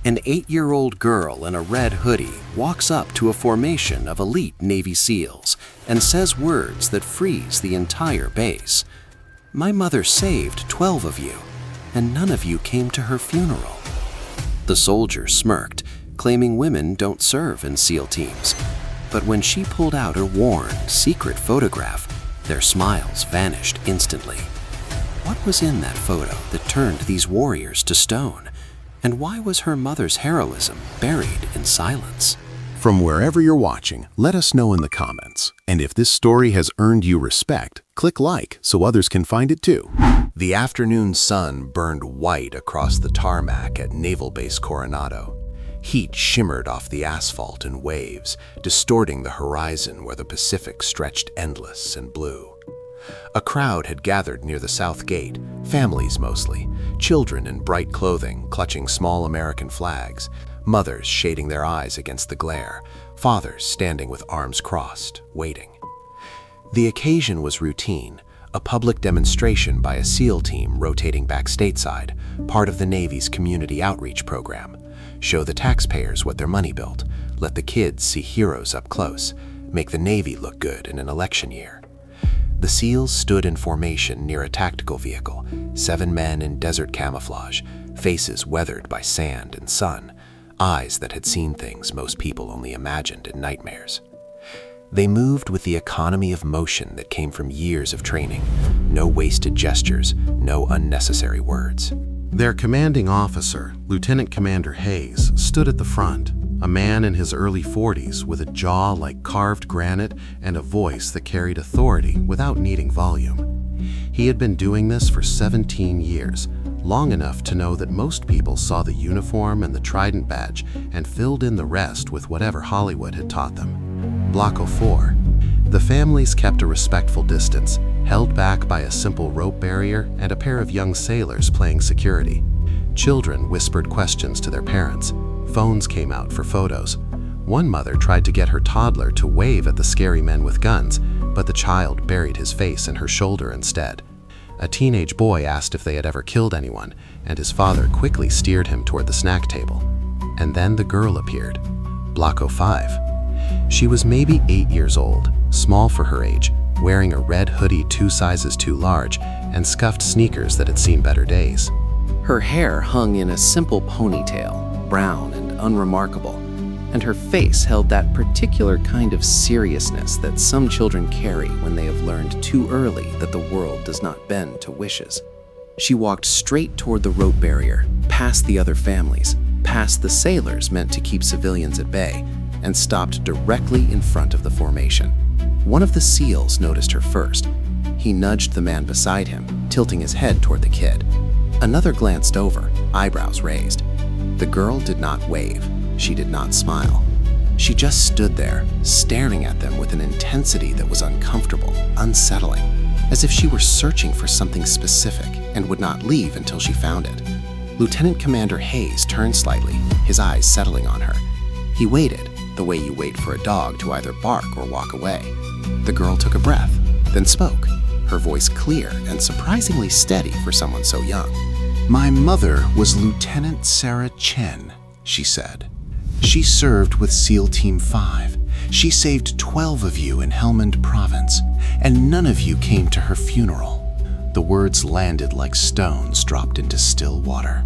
An 8-year-old girl in a red hoodie walks up to a formation of elite Navy SEALs and says words that freeze the entire base. "My mother saved 12 of you, and none of you came to her funeral." The soldier smirked, claiming women don't serve in SEAL teams. But when she pulled out her worn, secret photograph, their smiles vanished instantly. What was in that photo that turned these warriors to stone? And why was her mother's heroism buried in silence? From wherever you're watching, let us know in the comments. And if this story has earned you respect, click like so others can find it too. The afternoon sun burned white across the tarmac at Naval Base Coronado. Heat shimmered off the asphalt in waves, distorting the horizon where the Pacific stretched endless and blue. A crowd had gathered near the south gate, families mostly, children in bright clothing clutching small American flags, mothers shading their eyes against the glare, fathers standing with arms crossed, waiting. The occasion was routine, a public demonstration by a SEAL team rotating back stateside, part of the Navy's community outreach program. Show the taxpayers what their money built, let the kids see heroes up close, make the Navy look good in an election year. The SEALs stood in formation near a tactical vehicle, 7 men in desert camouflage, faces weathered by sand and sun, eyes that had seen things most people only imagined in nightmares. They moved with the economy of motion that came from years of training. No wasted gestures, no unnecessary words. Their commanding officer, Lieutenant Commander Hayes, stood at the front, a man in his early 40s with a jaw like carved granite and a voice that carried authority without needing volume. He had been doing this for 17 years, long enough to know that most people saw the uniform and the Trident badge and filled in the rest with whatever Hollywood had taught them. Block 04. The families kept a respectful distance, held back by a simple rope barrier and a pair of young sailors playing security. Children whispered questions to their parents. Phones came out for photos. One mother tried to get her toddler to wave at the scary men with guns, but the child buried his face in her shoulder instead. A teenage boy asked if they had ever killed anyone, and his father quickly steered him toward the snack table. And then the girl appeared. Block 05. She was maybe 8 years old, small for her age, wearing a red hoodie 2 sizes too large, and scuffed sneakers that had seen better days. Her hair hung in a simple ponytail, brown and unremarkable, and her face held that particular kind of seriousness that some children carry when they have learned too early that the world does not bend to wishes. She walked straight toward the rope barrier, past the other families, past the sailors meant to keep civilians at bay, and stopped directly in front of the formation. One of the SEALs noticed her first. He nudged the man beside him, tilting his head toward the kid. Another glanced over, eyebrows raised. The girl did not wave. She did not smile. She just stood there, staring at them with an intensity that was uncomfortable, unsettling, as if she were searching for something specific and would not leave until she found it. Lieutenant Commander Hayes turned slightly, his eyes settling on her. He waited, the way you wait for a dog to either bark or walk away. The girl took a breath, then spoke, her voice clear and surprisingly steady for someone so young. "My mother was Lieutenant Sarah Chen," she said. "She served with SEAL Team 5. She saved 12 of you in Helmand Province, and none of you came to her funeral." The words landed like stones dropped into still water.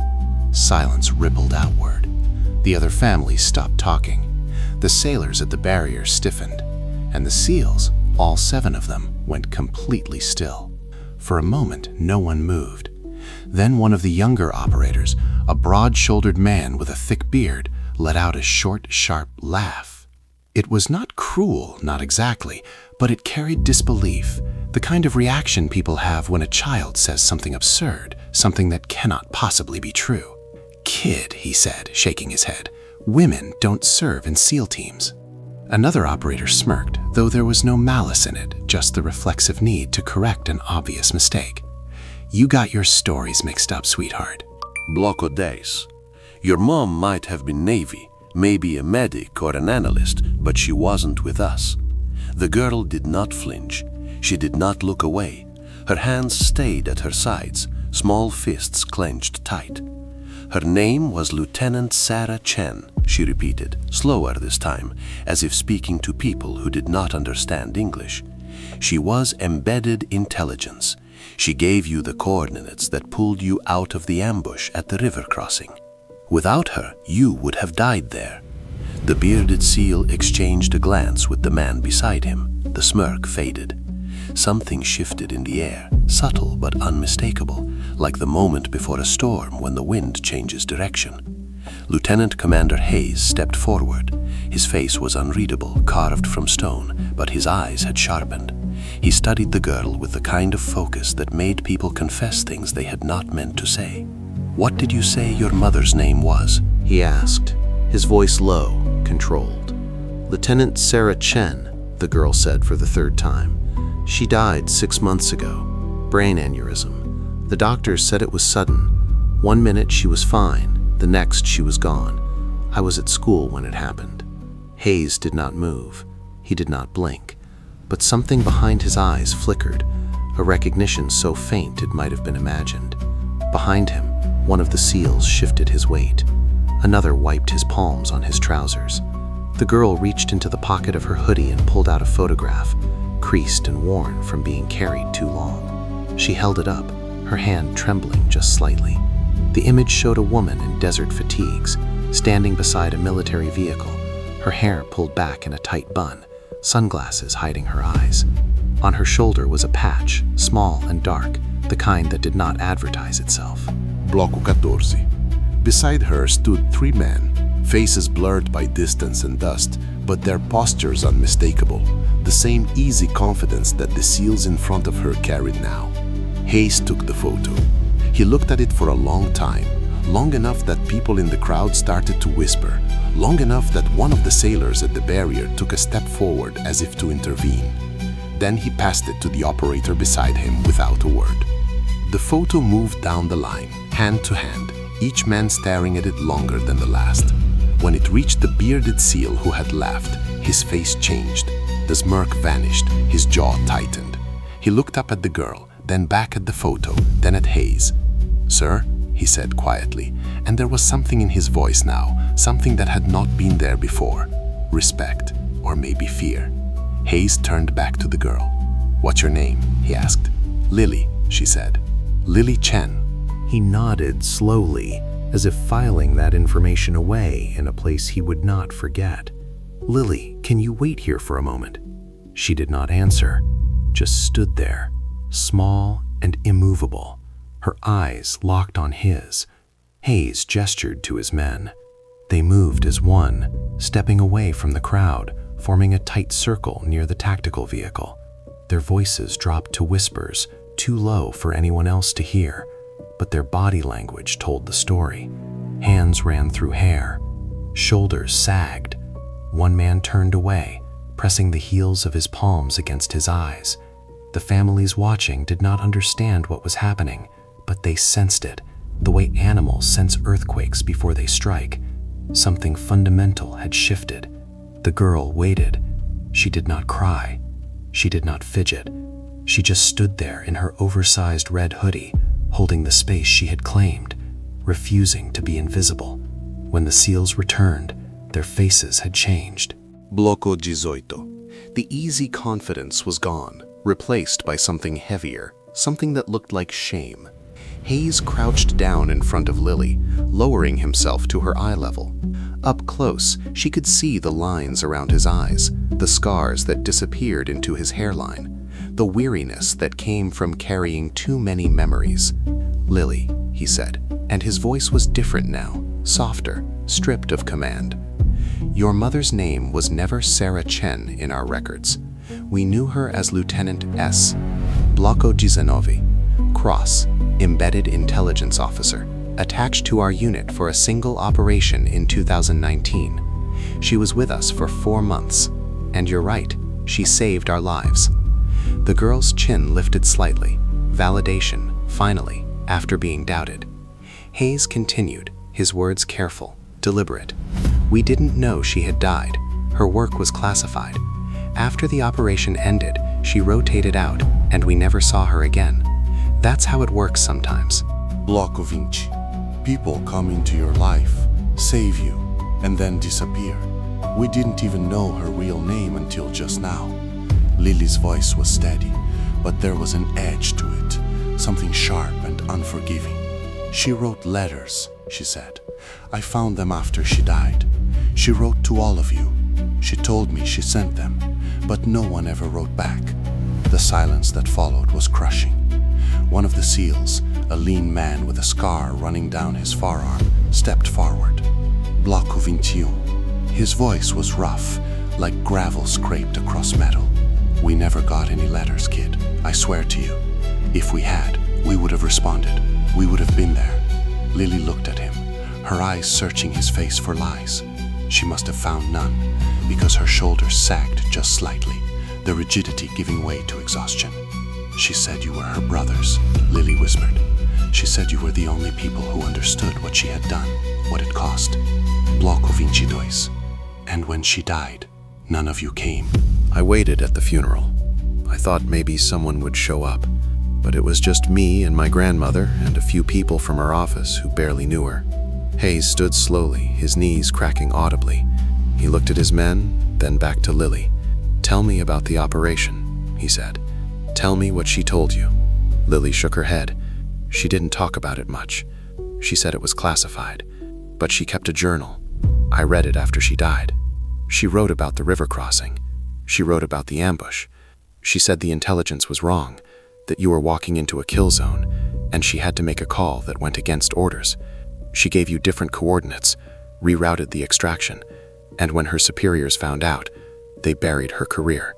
Silence rippled outward. The other families stopped talking. The sailors at the barrier stiffened, and the SEALs, all 7 of them, went completely still. For a moment, no one moved. Then one of the younger operators, a broad-shouldered man with a thick beard, let out a short, sharp laugh. It was not cruel, not exactly, but it carried disbelief, the kind of reaction people have when a child says something absurd, something that cannot possibly be true. "Kid," he said, shaking his head, "women don't serve in SEAL teams." Another operator smirked, though there was no malice in it, just the reflexive need to correct an obvious mistake. "You got your stories mixed up, sweetheart." Block of days. Your mom might have been Navy, maybe a medic or an analyst, but she wasn't with us. The girl did not flinch. She did not look away. Her hands stayed at her sides, small fists clenched tight. Her name was Lieutenant Sarah Chen, she repeated, slower this time, as if speaking to people who did not understand English. She was embedded intelligence. She gave you the coordinates that pulled you out of the ambush at the river crossing. Without her, you would have died there. The bearded SEAL exchanged a glance with the man beside him. The smirk faded. Something shifted in the air, subtle but unmistakable, like the moment before a storm when the wind changes direction. Lieutenant Commander Hayes stepped forward. His face was unreadable, carved from stone, but his eyes had sharpened. He studied the girl with the kind of focus that made people confess things they had not meant to say. "What did you say your mother's name was?" he asked, his voice low, controlled. "Lieutenant Sarah Chen," the girl said for the third time. "She died 6 months ago. Brain aneurysm. The doctors said it was sudden. 1 minute she was fine, the next she was gone. I was at school when it happened." Hayes did not move. He did not blink. But something behind his eyes flickered, a recognition so faint it might have been imagined. Behind him, one of the SEALs shifted his weight. Another wiped his palms on his trousers. The girl reached into the pocket of her hoodie and pulled out a photograph, creased and worn from being carried too long. She held it up, her hand trembling just slightly. The image showed a woman in desert fatigues, standing beside a military vehicle, her hair pulled back in a tight bun, sunglasses hiding her eyes. On her shoulder was a patch, small and dark, the kind that did not advertise itself. Bloco 14. Beside her stood 3 men, faces blurred by distance and dust, but their postures unmistakable, the same easy confidence that the SEALs in front of her carried now. Hayes took the photo. He looked at it for a long time, long enough that people in the crowd started to whisper, long enough that one of the sailors at the barrier took a step forward as if to intervene. Then he passed it to the operator beside him without a word. The photo moved down the line, hand to hand, each man staring at it longer than the last. When it reached the bearded SEAL who had laughed, his face changed. The smirk vanished, his jaw tightened. He looked up at the girl, then back at the photo, then at Hayes. "Sir?" he said quietly, and there was something in his voice now, something that had not been there before. Respect, or maybe fear. Hayes turned back to the girl. "What's your name?" he asked. "Lily," she said. "Lily Chen." He nodded slowly, as if filing that information away in a place he would not forget. "Lily, can you wait here for a moment?" She did not answer, just stood there, small and immovable, her eyes locked on his. Hayes gestured to his men. They moved as one, stepping away from the crowd, forming a tight circle near the tactical vehicle. Their voices dropped to whispers, too low for anyone else to hear, but their body language told the story. Hands ran through hair. Shoulders sagged. One man turned away, pressing the heels of his palms against his eyes. The families watching did not understand what was happening, but they sensed it, the way animals sense earthquakes before they strike. Something fundamental had shifted. The girl waited. She did not cry. She did not fidget. She just stood there in her oversized red hoodie, holding the space she had claimed, refusing to be invisible. When the SEALs returned, their faces had changed. Bloco 18. The easy confidence was gone, replaced by something heavier, something that looked like shame. Hayes crouched down in front of Lily, lowering himself to her eye level. Up close, she could see the lines around his eyes, the scars that disappeared into his hairline, the weariness that came from carrying too many memories. "Lily," he said, and his voice was different now, softer, stripped of command. "Your mother's name was never Sarah Chen in our records. We knew her as Lieutenant S. Bloco 19, Cross, Embedded Intelligence Officer, attached to our unit for a single operation in 2019. She was with us for 4 months. And you're right, she saved our lives." The girl's chin lifted slightly. Validation, finally, after being doubted. Hayes continued, his words careful, deliberate. "We didn't know she had died. Her work was classified. After the operation ended, she rotated out, and we never saw her again. That's how it works sometimes." Bloco 20. People come into your life, save you, and then disappear. We didn't even know her real name until just now. Lily's voice was steady, but there was an edge to it, something sharp and unforgiving. She wrote letters, she said. I found them after she died. She wrote to all of you. She told me she sent them, but no one ever wrote back. The silence that followed was crushing. One of the SEALs, a lean man with a scar running down his forearm, stepped forward. Bloco 21. His voice was rough, like gravel scraped across metal. We never got any letters, kid. I swear to you. If we had, we would have responded. We would have been there. Lily looked at him, her eyes searching his face for lies. She must have found none, because her shoulders sagged just slightly, the rigidity giving way to exhaustion. She said you were her brothers, Lily whispered. She said you were the only people who understood what she had done, what it cost. Bloco 22. And when she died, none of you came. I waited at the funeral. I thought maybe someone would show up, but it was just me and my grandmother and a few people from her office who barely knew her. Hayes stood slowly, his knees cracking audibly. He looked at his men, then back to Lily. "Tell me about the operation," he said. "Tell me what she told you." Lily shook her head. She didn't talk about it much. She said it was classified, but she kept a journal. I read it after she died. She wrote about the river crossing. She wrote about the ambush. She said the intelligence was wrong, that you were walking into a kill zone, and she had to make a call that went against orders. She gave you different coordinates, rerouted the extraction, and when her superiors found out, they buried her career.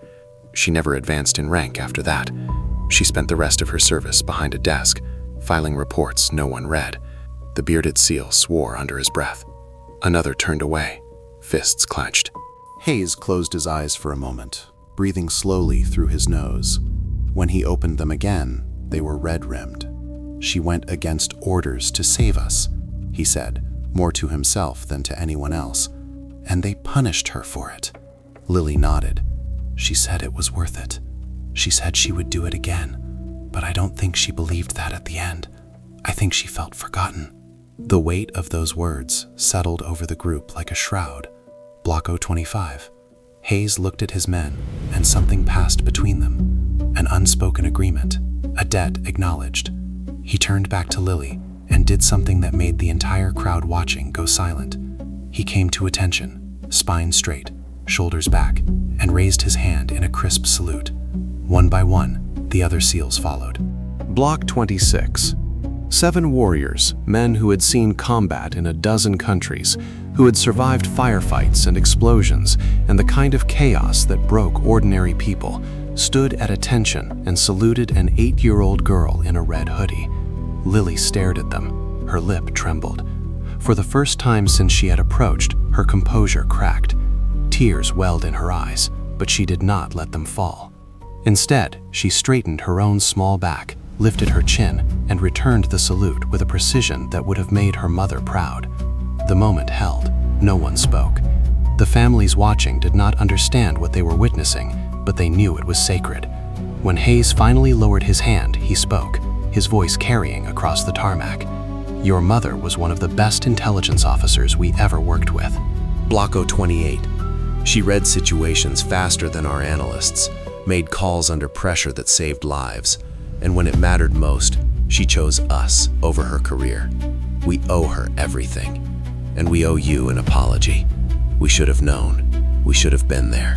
She never advanced in rank after that. She spent the rest of her service behind a desk, filing reports no one read. The bearded SEAL swore under his breath. Another turned away, fists clenched. Hayes closed his eyes for a moment, breathing slowly through his nose. When he opened them again, they were red-rimmed. "She went against orders to save us," he said, more to himself than to anyone else. "And they punished her for it." Lily nodded. "She said it was worth it. She said she would do it again, but I don't think she believed that at the end. I think she felt forgotten." The weight of those words settled over the group like a shroud. Bloco 25. Hayes looked at his men, and something passed between them. An unspoken agreement, a debt acknowledged. He turned back to Lily and did something that made the entire crowd watching go silent. He came to attention, spine straight, shoulders back, and raised his hand in a crisp salute. One by one, the other SEALs followed. Block 26. 7 warriors, men who had seen combat in a dozen countries, who had survived firefights and explosions and the kind of chaos that broke ordinary people, stood at attention and saluted an 8-year-old girl in a red hoodie. Lily stared at them. Her lip trembled. For the first time since she had approached, her composure cracked. Tears welled in her eyes, but she did not let them fall. Instead, she straightened her own small back, lifted her chin, and returned the salute with a precision that would have made her mother proud. The moment held. No one spoke. The families watching did not understand what they were witnessing, but they knew it was sacred. When Hayes finally lowered his hand, he spoke, his voice carrying across the tarmac. "Your mother was one of the best intelligence officers we ever worked with." Bloco 28. She read situations faster than our analysts, made calls under pressure that saved lives, and when it mattered most, she chose us over her career. We owe her everything, and we owe you an apology. We should have known. We should have been there.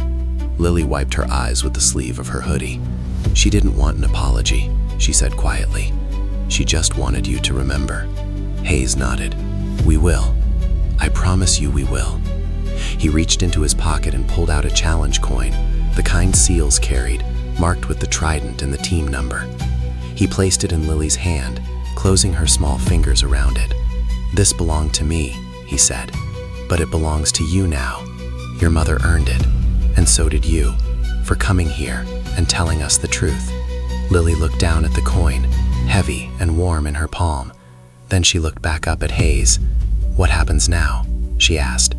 Lily wiped her eyes with the sleeve of her hoodie. She didn't want an apology, she said quietly. She just wanted you to remember. Hayes nodded. "We will. I promise you we will." He reached into his pocket and pulled out a challenge coin, the kind SEALs carried, marked with the trident and the team number. He placed it in Lily's hand, closing her small fingers around it. "This belonged to me," he said, "but it belongs to you now. Your mother earned it, and so did you, for coming here and telling us the truth." Lily looked down at the coin, heavy and warm in her palm. Then she looked back up at Hayes. "What happens now?" she asked.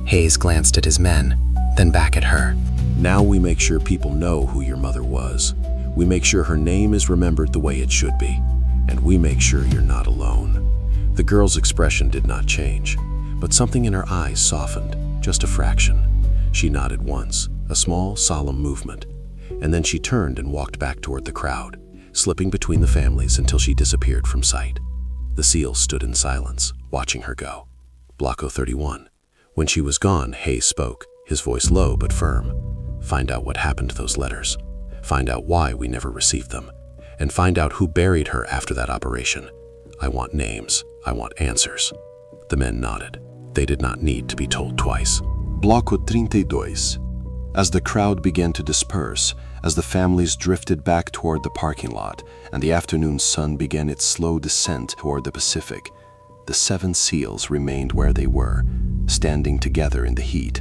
Hayes glanced at his men, then back at her. Now we make sure people know who your mother was. We make sure her name is remembered the way it should be. And we make sure you're not alone. The girl's expression did not change, but something in her eyes softened, just a fraction. She nodded once, a small, solemn movement, and then she turned and walked back toward the crowd, slipping between the families until she disappeared from sight. The SEALs stood in silence, watching her go. Block 031. When she was gone, Hayes spoke, his voice low but firm. Find out what happened to those letters. Find out why we never received them. And find out who buried her after that operation. I want names. I want answers. The men nodded. They did not need to be told twice. Bloco 32. As the crowd began to disperse, as the families drifted back toward the parking lot, and the afternoon sun began its slow descent toward the Pacific, the 7 SEALs remained where they were, standing together in the heat,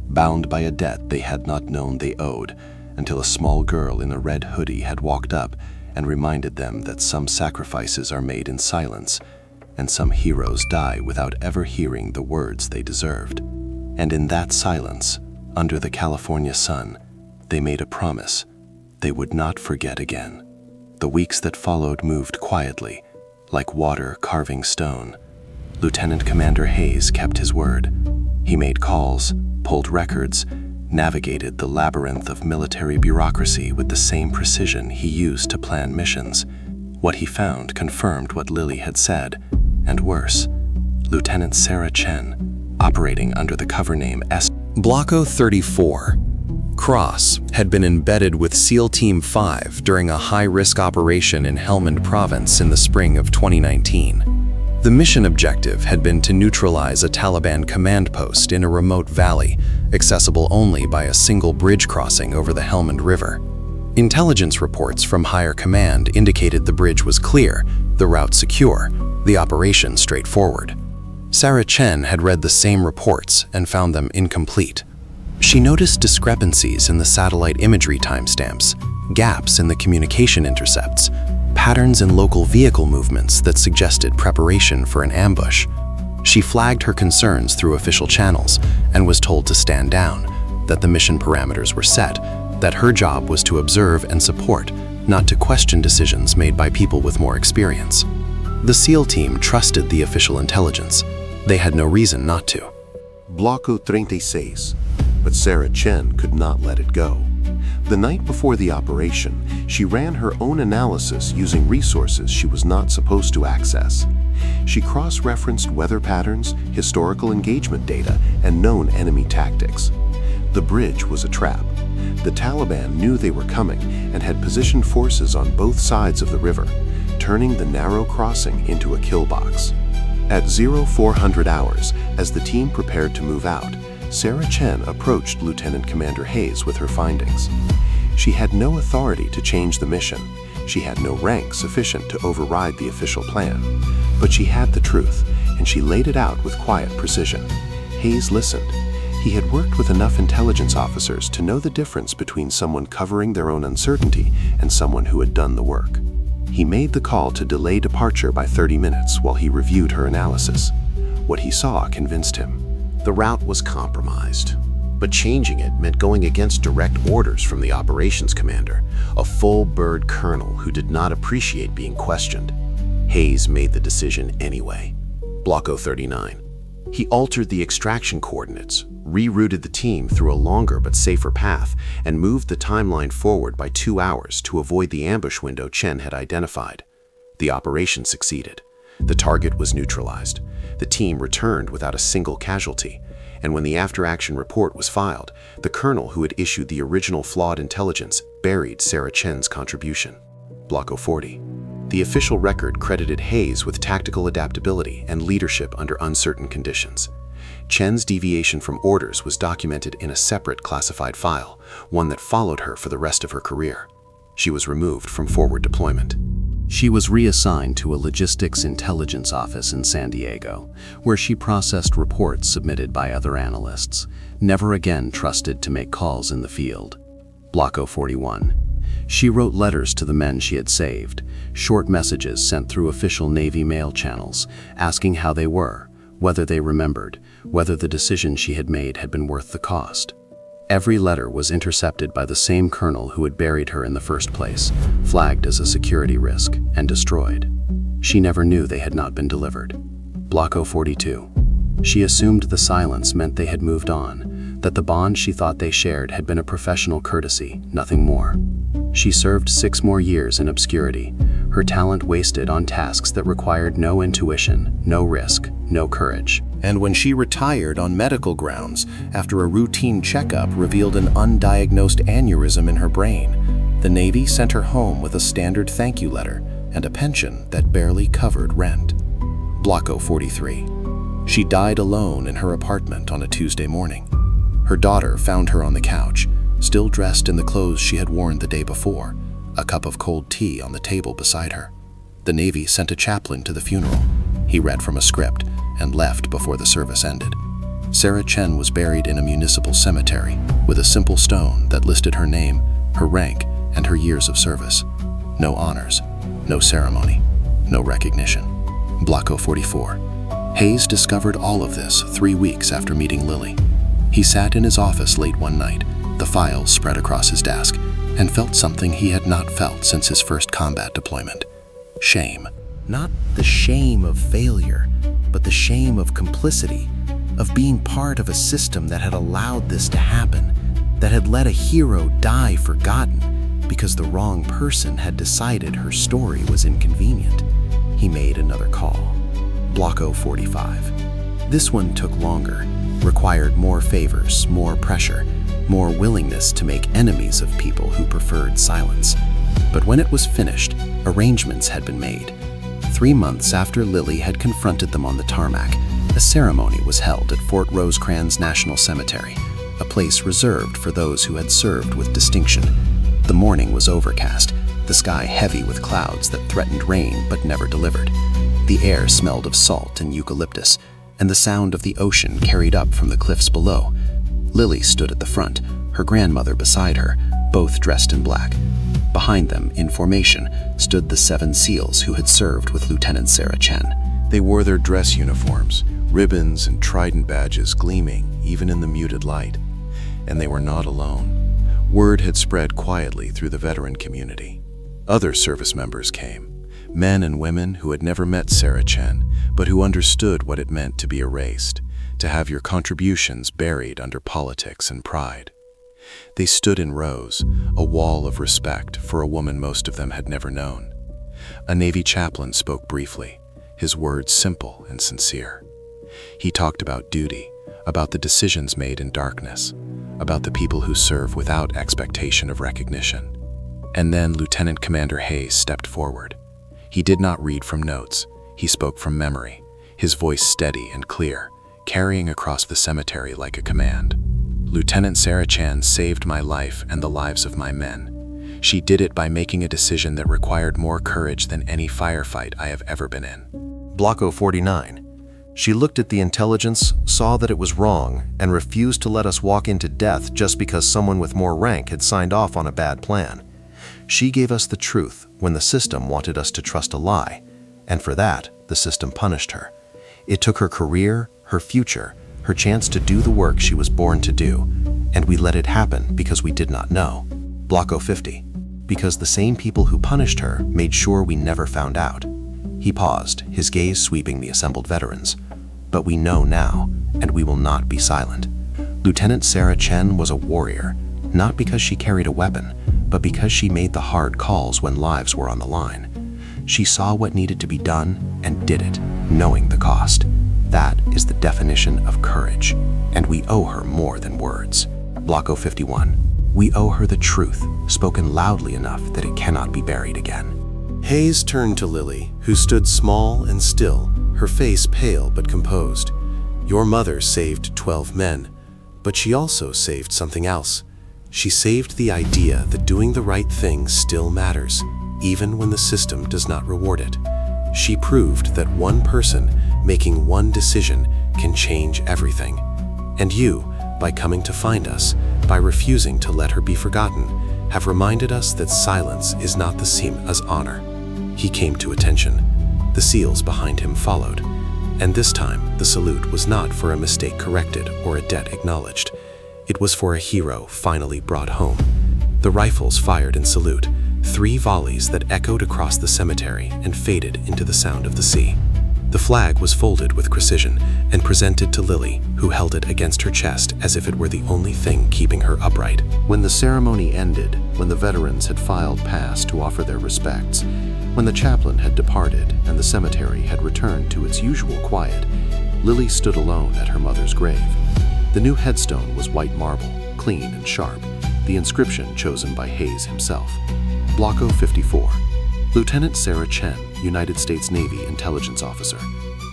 bound by a debt they had not known they owed, until a small girl in a red hoodie had walked up and reminded them that some sacrifices are made in silence, and some heroes die without ever hearing the words they deserved. And in that silence, under the California sun, they made a promise they would not forget again. The weeks that followed moved quietly, like water carving stone. Lieutenant Commander Hayes kept his word. He made calls, pulled records, navigated the labyrinth of military bureaucracy with the same precision he used to plan missions. What he found confirmed what Lily had said, and worse, Lieutenant Sarah Chen, operating under the cover name S. Bloco 34. Cross had been embedded with SEAL Team 5 during a high-risk operation in Helmand Province in the spring of 2019. The mission objective had been to neutralize a Taliban command post in a remote valley, accessible only by a single bridge crossing over the Helmand River. Intelligence reports from higher command indicated the bridge was clear, the route secure, the operation straightforward. Sarah Chen had read the same reports and found them incomplete. She noticed discrepancies in the satellite imagery timestamps, gaps in the communication intercepts, patterns in local vehicle movements that suggested preparation for an ambush. She flagged her concerns through official channels and was told to stand down, that the mission parameters were set, that her job was to observe and support, not to question decisions made by people with more experience. The SEAL team trusted the official intelligence. They had no reason not to. Bloco 36. But Sarah Chen could not let it go. The night before the operation, she ran her own analysis using resources she was not supposed to access. She cross-referenced weather patterns, historical engagement data, and known enemy tactics. The bridge was a trap. The Taliban knew they were coming and had positioned forces on both sides of the river, turning the narrow crossing into a kill box. At 0400 hours, as the team prepared to move out, Sarah Chen approached Lieutenant Commander Hayes with her findings. She had no authority to change the mission. She had no rank sufficient to override the official plan. But she had the truth, and she laid it out with quiet precision. Hayes listened. He had worked with enough intelligence officers to know the difference between someone covering their own uncertainty and someone who had done the work. He made the call to delay departure by 30 minutes while he reviewed her analysis. What he saw convinced him. The route was compromised, but changing it meant going against direct orders from the operations commander, a full-bird colonel who did not appreciate being questioned. Hayes made the decision anyway. Bloco 39. He altered the extraction coordinates, rerouted the team through a longer but safer path, and moved the timeline forward by 2 hours to avoid the ambush window Chen had identified. The operation succeeded. The target was neutralized. The team returned without a single casualty, and when the after-action report was filed, the colonel who had issued the original flawed intelligence buried Sarah Chen's contribution. Bloco 40. The official record credited Hayes with tactical adaptability and leadership under uncertain conditions. Chen's deviation from orders was documented in a separate classified file, one that followed her for the rest of her career. She was removed from forward deployment. She was reassigned to a logistics intelligence office in San Diego, where she processed reports submitted by other analysts, never again trusted to make calls in the field. Bloco 41. She wrote letters to the men she had saved, short messages sent through official Navy mail channels, asking how they were, whether they remembered, whether the decision she had made had been worth the cost. Every letter was intercepted by the same colonel who had buried her in the first place, flagged as a security risk, and destroyed. She never knew they had not been delivered. Block 042. She assumed the silence meant they had moved on, that the bond she thought they shared had been a professional courtesy, nothing more. She served 6 more years in obscurity, her talent wasted on tasks that required no intuition, no risk, no courage. And when she retired on medical grounds after a routine checkup revealed an undiagnosed aneurysm in her brain, the Navy sent her home with a standard thank you letter and a pension that barely covered rent. Block 043. She died alone in her apartment on a Tuesday morning. Her daughter found her on the couch, still dressed in the clothes she had worn the day before, a cup of cold tea on the table beside her. The Navy sent a chaplain to the funeral. He read from a script and left before the service ended. Sarah Chen was buried in a municipal cemetery with a simple stone that listed her name, her rank, and her years of service. No honors, no ceremony, no recognition. Block 044. Hayes discovered all of this 3 weeks after meeting Lily. He sat in his office late one night, the files spread across his desk, and felt something he had not felt since his first combat deployment. Shame. Not the shame of failure, but the shame of complicity, of being part of a system that had allowed this to happen, that had let a hero die forgotten because the wrong person had decided her story was inconvenient. He made another call. Block 045. This one took longer, required more favors, more pressure, more willingness to make enemies of people who preferred silence. But when it was finished, arrangements had been made. 3 months after Lily had confronted them on the tarmac, a ceremony was held at Fort Rosecrans National Cemetery, a place reserved for those who had served with distinction. The morning was overcast, the sky heavy with clouds that threatened rain but never delivered. The air smelled of salt and eucalyptus, and the sound of the ocean carried up from the cliffs below. Lily stood at the front, her grandmother beside her, both dressed in black. Behind them, in formation, stood the 7 SEALs who had served with Lieutenant Sarah Chen. They wore their dress uniforms, ribbons and trident badges gleaming even in the muted light. And they were not alone. Word had spread quietly through the veteran community. Other service members came, men and women who had never met Sarah Chen, but who understood what it meant to be erased, to have your contributions buried under politics and pride. They stood in rows, a wall of respect for a woman most of them had never known. A Navy chaplain spoke briefly, his words simple and sincere. He talked about duty, about the decisions made in darkness, about the people who serve without expectation of recognition. And then Lieutenant Commander Hayes stepped forward. He did not read from notes, he spoke from memory, his voice steady and clear, carrying across the cemetery like a command. Lieutenant Sarah Chen saved my life and the lives of my men. She did it by making a decision that required more courage than any firefight I have ever been in. Block 049. She looked at the intelligence, saw that it was wrong, and refused to let us walk into death just because someone with more rank had signed off on a bad plan. She gave us the truth when the system wanted us to trust a lie, and for that, the system punished her. It took her career, her future, her chance to do the work she was born to do, and we let it happen because we did not know. Block 050. Because the same people who punished her made sure we never found out. He paused, his gaze sweeping the assembled veterans. But we know now, and we will not be silent. Lieutenant Sarah Chen was a warrior, not because she carried a weapon, but because she made the hard calls when lives were on the line. She saw what needed to be done and did it, knowing the cost. That is the definition of courage, and we owe her more than words. Block 051. We owe her the truth, spoken loudly enough that it cannot be buried again. Hayes turned to Lily, who stood small and still, her face pale but composed. Your mother saved 12 men, but she also saved something else. She saved the idea that doing the right thing still matters, even when the system does not reward it. She proved that one person making one decision can change everything. And you, by coming to find us, by refusing to let her be forgotten, have reminded us that silence is not the same as honor. He came to attention. The SEALs behind him followed. And this time, the salute was not for a mistake corrected or a debt acknowledged. It was for a hero finally brought home. The rifles fired in salute, 3 volleys that echoed across the cemetery and faded into the sound of the sea. The flag was folded with precision and presented to Lily, who held it against her chest as if it were the only thing keeping her upright. When the ceremony ended, when the veterans had filed past to offer their respects, when the chaplain had departed and the cemetery had returned to its usual quiet, Lily stood alone at her mother's grave. The new headstone was white marble, clean and sharp, the inscription chosen by Hayes himself. Block 054. Lieutenant Sarah Chen, United States Navy intelligence officer.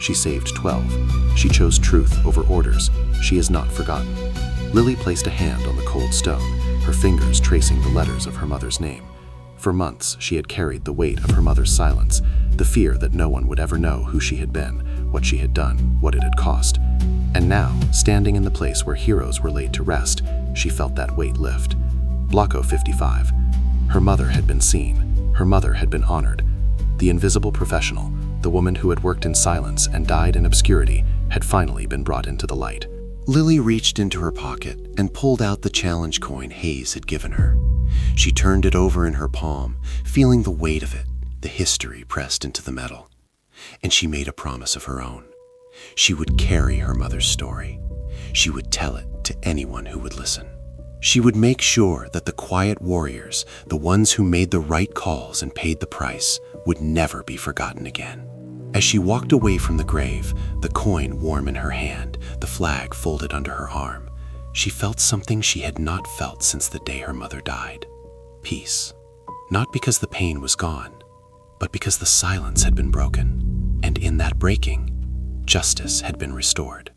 She saved 12. She chose truth over orders. She is not forgotten. Lily placed a hand on the cold stone, her fingers tracing the letters of her mother's name. For months, she had carried the weight of her mother's silence, the fear that no one would ever know who she had been, what she had done, what it had cost. And now, standing in the place where heroes were laid to rest, she felt that weight lift. Block 055. Her mother had been seen. Her mother had been honored. The invisible professional, the woman who had worked in silence and died in obscurity, had finally been brought into the light. Lily reached into her pocket and pulled out the challenge coin Hayes had given her. She turned it over in her palm, feeling the weight of it, the history pressed into the metal. And she made a promise of her own. She would carry her mother's story. She would tell it to anyone who would listen. She would make sure that the quiet warriors, the ones who made the right calls and paid the price, would never be forgotten again. As she walked away from the grave, the coin warm in her hand, the flag folded under her arm, she felt something she had not felt since the day her mother died. Peace. Not because the pain was gone, but because the silence had been broken, and in that breaking, justice had been restored.